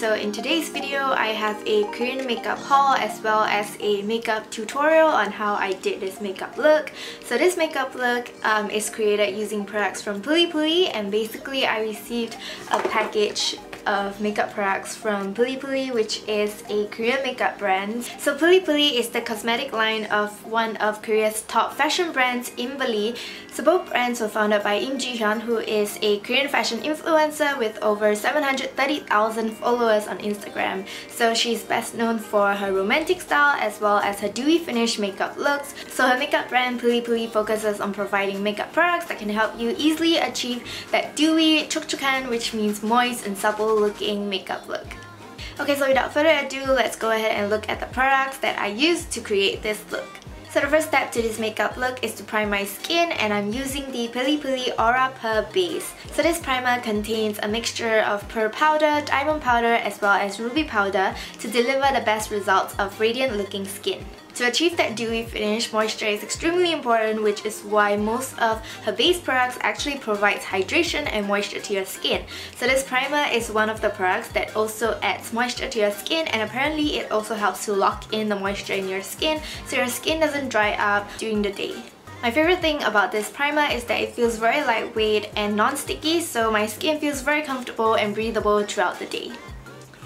So in today's video, I have a Korean makeup haul as well as a makeup tutorial on how I did this makeup look. So this makeup look is created using products from Vely Vely, and basically I received a package of makeup products from Vely Vely, which is a Korean makeup brand. So Vely Vely is the cosmetic line of one of Korea's top fashion brands in Bali. So both brands were founded by Im Ji-hyun, who is a Korean fashion influencer with over 730,000 followers on Instagram. So she's best known for her romantic style as well as her dewy finish makeup looks. So her makeup brand Vely Vely focuses on providing makeup products that can help you easily achieve that dewy, 촉촉한, which means moist and supple looking makeup look. Okay, so without further ado, let's go ahead and look at the products that I used to create this look. So the first step to this makeup look is to prime my skin, and I'm using the Vely Vely Aura Pearl base. So this primer contains a mixture of pearl powder, diamond powder as well as ruby powder to deliver the best results of radiant looking skin. To achieve that dewy finish, moisture is extremely important, which is why most of her base products actually provides hydration and moisture to your skin. So this primer is one of the products that also adds moisture to your skin, and apparently it also helps to lock in the moisture in your skin so your skin doesn't dry up during the day. My favorite thing about this primer is that it feels very lightweight and non-sticky, so my skin feels very comfortable and breathable throughout the day.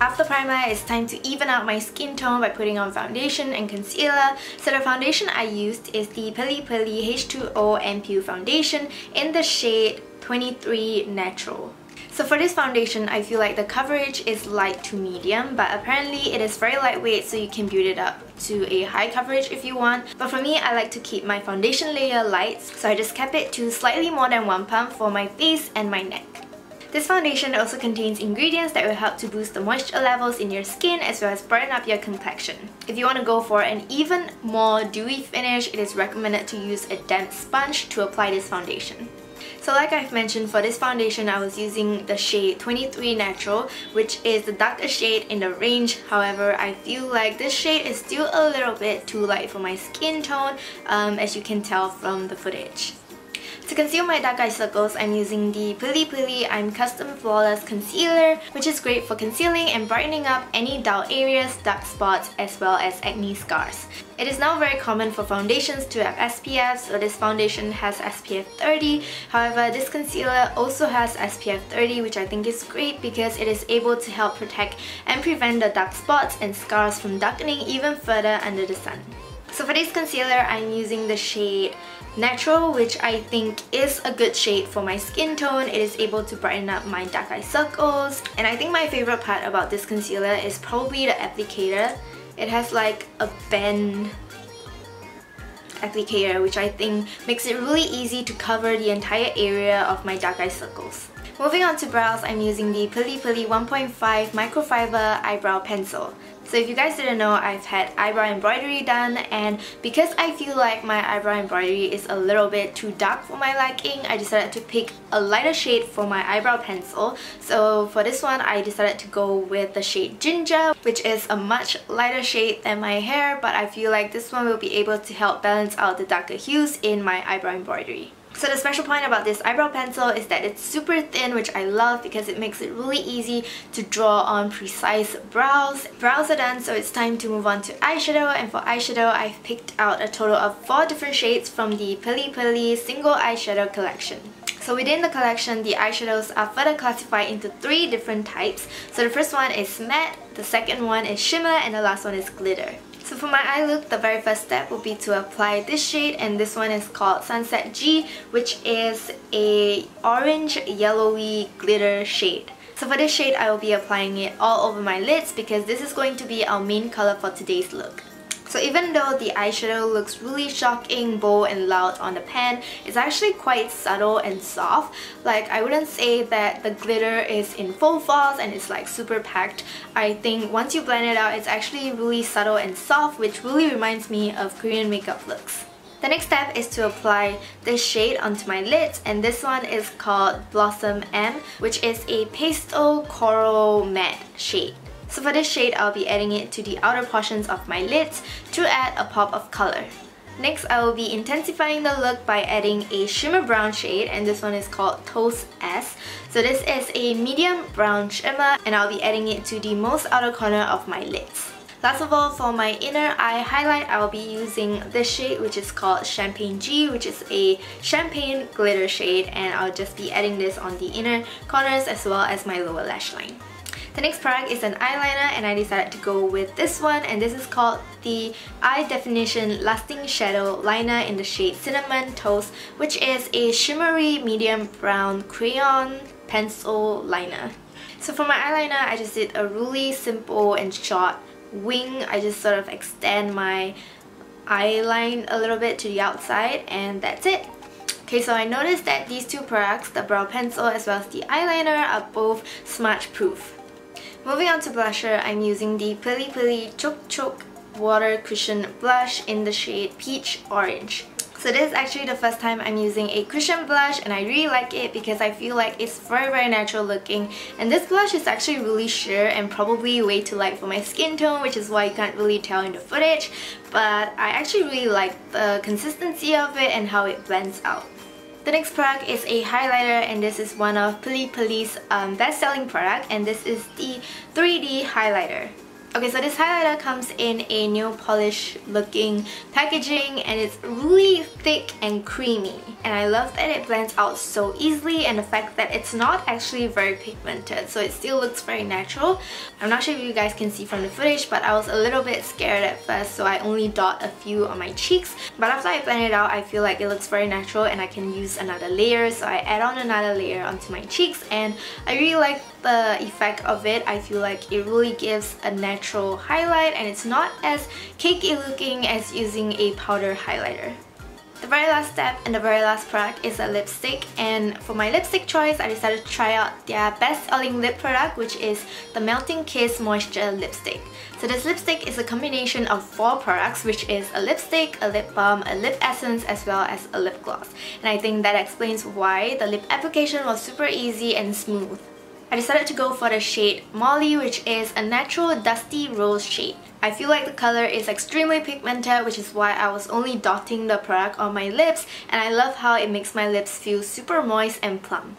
After primer, it's time to even out my skin tone by putting on foundation and concealer. So the foundation I used is the Vely Vely H2O Ampoule foundation in the shade 23 Natural. So for this foundation, I feel like the coverage is light to medium, but apparently it is very lightweight, so you can build it up to a high coverage if you want. But for me, I like to keep my foundation layer light, so I just kept it to slightly more than 1 pump for my face and my neck. This foundation also contains ingredients that will help to boost the moisture levels in your skin as well as brighten up your complexion. If you want to go for an even more dewy finish, it is recommended to use a damp sponge to apply this foundation. So like I've mentioned, for this foundation I was using the shade 23 Natural, which is the darkest shade in the range. However, I feel like this shade is still a little bit too light for my skin tone, as you can tell from the footage. To conceal my dark eye circles, I'm using the Vely Vely I'm Custom Flawless Concealer, which is great for concealing and brightening up any dull areas, dark spots, as well as acne scars. It is now very common for foundations to have SPF, so this foundation has SPF 30. However, this concealer also has SPF 30, which I think is great because it is able to help protect and prevent the dark spots and scars from darkening even further under the sun. So for this concealer, I'm using the shade Natural, which I think is a good shade for my skin tone. It is able to brighten up my dark eye circles, and I think my favorite part about this concealer is probably the applicator. It has like a bend applicator, which I think makes it really easy to cover the entire area of my dark eye circles. Moving on to brows, I'm using the Vely Vely 1.5 Microfiber Eyebrow Pencil. So if you guys didn't know, I've had eyebrow embroidery done, and because I feel like my eyebrow embroidery is a little bit too dark for my liking, I decided to pick a lighter shade for my eyebrow pencil. So for this one, I decided to go with the shade Ginger, which is a much lighter shade than my hair, but I feel like this one will be able to help balance out the darker hues in my eyebrow embroidery. So the special point about this eyebrow pencil is that it's super thin, which I love because it makes it really easy to draw on precise brows. Brows are done, so it's time to move on to eyeshadow, and for eyeshadow, I've picked out a total of 4 different shades from the Vely Vely Single Eyeshadow Collection. So within the collection, the eyeshadows are further classified into 3 different types. So the first one is matte, the second one is shimmer, and the last one is glitter. So for my eye look, the very first step will be to apply this shade, and this one is called Sunset G, which is a orange yellowy glitter shade. So for this shade, I will be applying it all over my lids because this is going to be our main color for today's look. So even though the eyeshadow looks really shocking, bold and loud on the pan, it's actually quite subtle and soft. Like, I wouldn't say that the glitter is in full force and it's like super packed. I think once you blend it out, it's actually really subtle and soft, which really reminds me of Korean makeup looks. The next step is to apply this shade onto my lids, and this one is called Blossom M, which is a pastel coral matte shade. So for this shade, I'll be adding it to the outer portions of my lids to add a pop of color. Next, I will be intensifying the look by adding a shimmer brown shade, and this one is called Toast S. So this is a medium brown shimmer, and I'll be adding it to the most outer corner of my lids. Last of all, for my inner eye highlight, I will be using this shade, which is called Champagne G, which is a champagne glitter shade, and I'll just be adding this on the inner corners as well as my lower lash line. The next product is an eyeliner, and I decided to go with this one, and this is called the Eye Definition Lasting Shadow Liner in the shade Cinnamon Toast, which is a shimmery medium brown crayon pencil liner. So for my eyeliner, I just did a really simple and short wing. I just sort of extend my eyeline a little bit to the outside, and that's it. Okay, so I noticed that these two products, the brow pencil as well as the eyeliner, are both smudge proof. Moving on to blusher, I'm using the Vely Vely Choc Water Cushion Blush in the shade Peach Orange. So this is actually the first time I'm using a cushion blush, and I really like it because I feel like it's very natural looking, and this blush is actually really sheer and probably way too light for my skin tone, which is why you can't really tell in the footage, but I actually really like the consistency of it and how it blends out. The next product is a highlighter, and this is one of Vely Vely's best-selling product, and this is the 3D highlighter. Okay, so this highlighter comes in a nail polish looking packaging, and it's really thick and creamy, and I love that it blends out so easily, and the fact that it's not actually very pigmented, so it still looks very natural. I'm not sure if you guys can see from the footage, but I was a little bit scared at first, so I only dot a few on my cheeks, but after I blend it out, I feel like it looks very natural and I can use another layer, so I add on another layer onto my cheeks, and I really like the effect of it. I feel like it really gives a natural highlight, and it's not as cakey looking as using a powder highlighter. The very last step and the very last product is a lipstick, and for my lipstick choice, I decided to try out their best-selling lip product, which is the Melting Kiss Moisture Lipstick. So this lipstick is a combination of 4 products, which is a lipstick, a lip balm, a lip essence, as well as a lip gloss. And I think that explains why the lip application was super easy and smooth. I decided to go for the shade Molly, which is a natural dusty rose shade. I feel like the color is extremely pigmented, which is why I was only dotting the product on my lips, and I love how it makes my lips feel super moist and plump.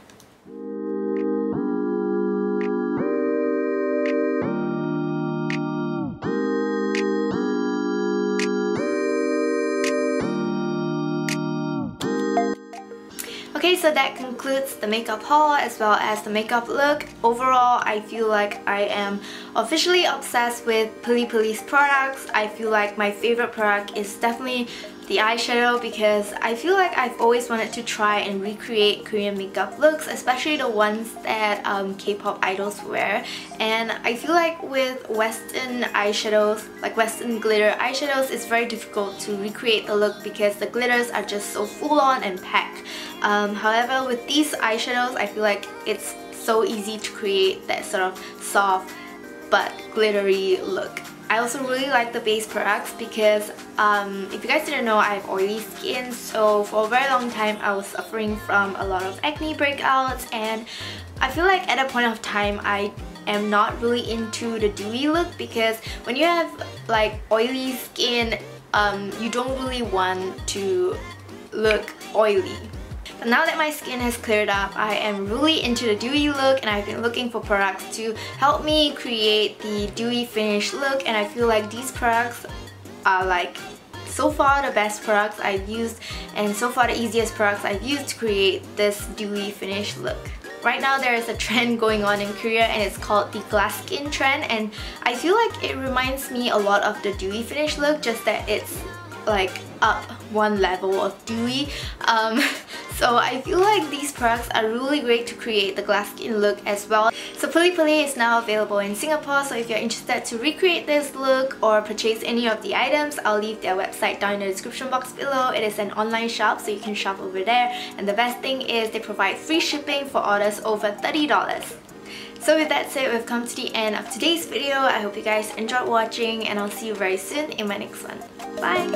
Okay, so that concludes the makeup haul as well as the makeup look. Overall, I feel like I am officially obsessed with Vely Vely's products. I feel like my favorite product is definitely the eyeshadow, because I feel like I've always wanted to try and recreate Korean makeup looks, especially the ones that K-pop idols wear. And I feel like with Western eyeshadows, like Western glitter eyeshadows, it's very difficult to recreate the look because the glitters are just so full on and packed. However, with these eyeshadows, I feel like it's so easy to create that sort of soft but glittery look. I also really like the base products because if you guys didn't know, I have oily skin, so for a very long time I was suffering from a lot of acne breakouts, and I feel like at a point of time I am not really into the dewy look, because when you have like oily skin, you don't really want to look oily. But now that my skin has cleared up, I am really into the dewy look, and I've been looking for products to help me create the dewy finish look, and I feel like these products are like so far the best products I've used, and so far the easiest products I've used to create this dewy finish look. Right now there is a trend going on in Korea, and it's called the glass skin trend, and I feel like it reminds me a lot of the dewy finish look, just that it's like up one level of dewy. So I feel like these products are really great to create the glass skin look as well. So Vely Vely is now available in Singapore, so if you're interested to recreate this look or purchase any of the items, I'll leave their website down in the description box below. It is an online shop, so you can shop over there, and the best thing is they provide free shipping for orders over $30. So with that said, we've come to the end of today's video. I hope you guys enjoyed watching, and I'll see you very soon in my next one. Bye!